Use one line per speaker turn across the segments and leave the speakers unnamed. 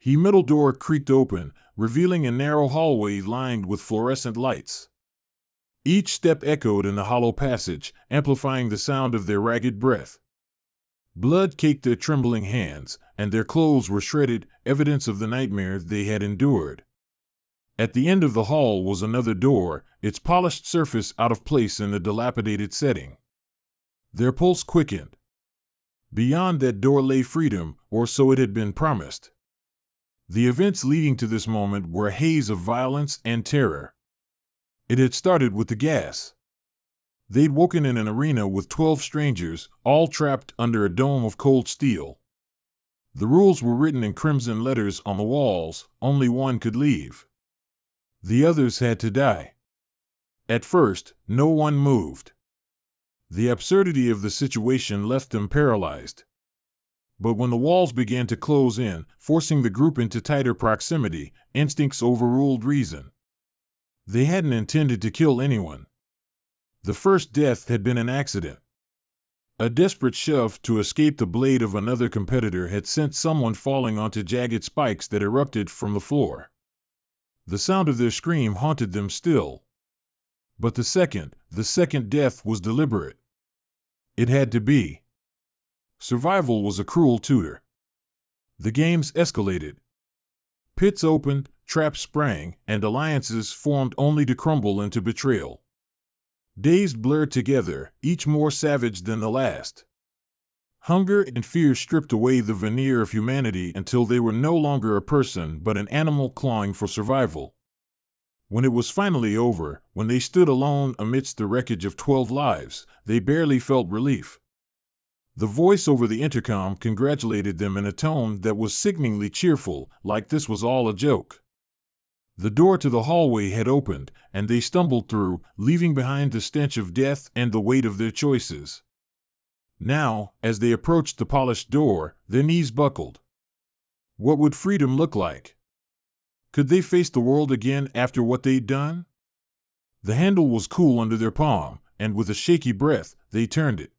The middle door creaked open, revealing a narrow hallway lined with fluorescent lights. Each step echoed in the hollow passage, amplifying the sound of their ragged breath. Blood caked their trembling hands, and their clothes were shredded, evidence of the nightmare they had endured. At the end of the hall was another door, its polished surface out of place in the dilapidated setting. Their pulse quickened. Beyond that door lay freedom, or so it had been promised. The events leading to this moment were a haze of violence and terror. It had started with the gas. They'd woken in an arena with 12 strangers, all trapped under a dome of cold steel. The rules were written in crimson letters on the walls, only one could leave. The others had to die. At first, no one moved. The absurdity of the situation left them paralyzed. But when the walls began to close in, forcing the group into tighter proximity, instincts overruled reason. They hadn't intended to kill anyone. The first death had been an accident. A desperate shove to escape the blade of another competitor had sent someone falling onto jagged spikes that erupted from the floor. The sound of their scream haunted them still. But the second death was deliberate. It had to be. Survival was a cruel tutor. The games escalated. Pits opened, traps sprang, and alliances formed only to crumble into betrayal. Days blurred together, each more savage than the last. Hunger and fear stripped away the veneer of humanity until they were no longer a person but an animal clawing for survival. When it was finally over, when they stood alone amidst the wreckage of 12 lives, they barely felt relief. The voice over the intercom congratulated them in a tone that was sickeningly cheerful, like this was all a joke. The door to the hallway had opened, and they stumbled through, leaving behind the stench of death and the weight of their choices. Now, as they approached the polished door, their knees buckled. What would freedom look like? Could they face the world again after what they'd done? The handle was cool under their palm, and with a shaky breath, they turned it.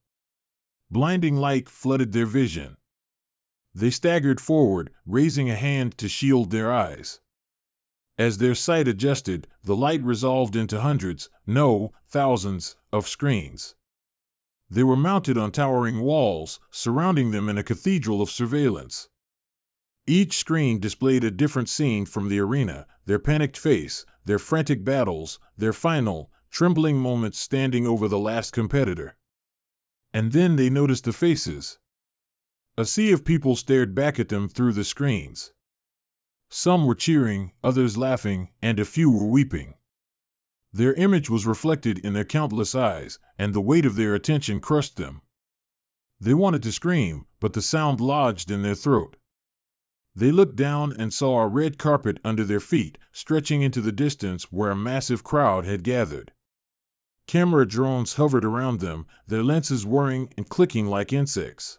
Blinding light flooded their vision. They staggered forward, raising a hand to shield their eyes. As their sight adjusted, the light resolved into hundreds, no, thousands, of screens. They were mounted on towering walls, surrounding them in a cathedral of surveillance. Each screen displayed a different scene from the arena, their panicked face, their frantic battles, their final, trembling moments standing over the last competitor. And then they noticed the faces. A sea of people stared back at them through the screens. Some were cheering, others laughing, and a few were weeping. Their image was reflected in their countless eyes, and the weight of their attention crushed them. They wanted to scream, but the sound lodged in their throat. They looked down and saw a red carpet under their feet, stretching into the distance where a massive crowd had gathered. Camera drones hovered around them, their lenses whirring and clicking like insects.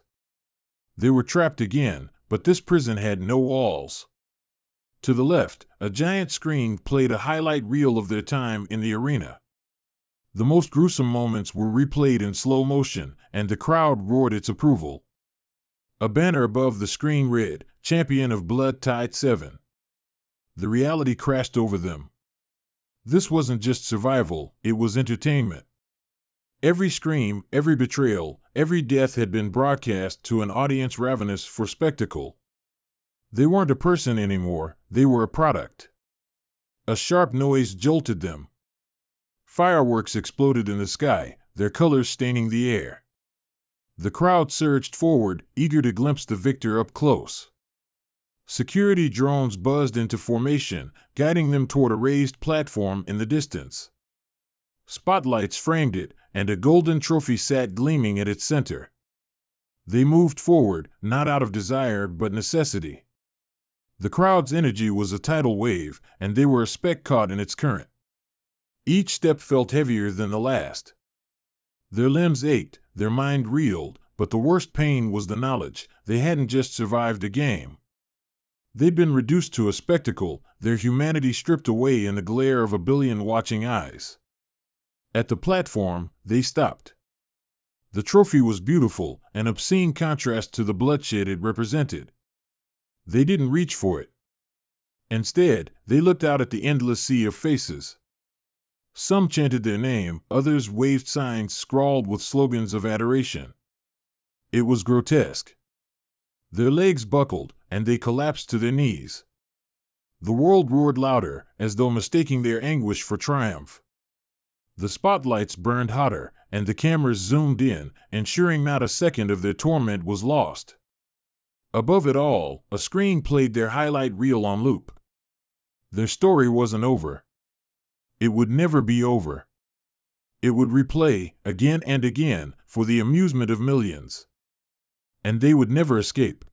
They were trapped again, but this prison had no walls. To the left, a giant screen played a highlight reel of their time in the arena. The most gruesome moments were replayed in slow motion, and the crowd roared its approval. A banner above the screen read, "Champion of Blood Tide 7." The reality crashed over them. This wasn't just survival, it was entertainment. Every scream, every betrayal, every death had been broadcast to an audience ravenous for spectacle. They weren't a person anymore, they were a product. A sharp noise jolted them. Fireworks exploded in the sky, their colors staining the air. The crowd surged forward, eager to glimpse the victor up close. Security drones buzzed into formation, guiding them toward a raised platform in the distance. Spotlights framed it, and a golden trophy sat gleaming at its center. They moved forward, not out of desire but necessity. The crowd's energy was a tidal wave, and they were a speck caught in its current. Each step felt heavier than the last. Their limbs ached, their mind reeled, but the worst pain was the knowledge they hadn't just survived a game. They'd been reduced to a spectacle, their humanity stripped away in the glare of a billion watching eyes. At the platform, they stopped. The trophy was beautiful, an obscene contrast to the bloodshed it represented. They didn't reach for it. Instead, they looked out at the endless sea of faces. Some chanted their name, others waved signs scrawled with slogans of adoration. It was grotesque. Their legs buckled, and they collapsed to their knees. The world roared louder, as though mistaking their anguish for triumph. The spotlights burned hotter, and the cameras zoomed in, ensuring not a second of their torment was lost. Above it all, a screen played their highlight reel on loop. Their story wasn't over. It would never be over. It would replay, again and again, for the amusement of millions. And they would never escape.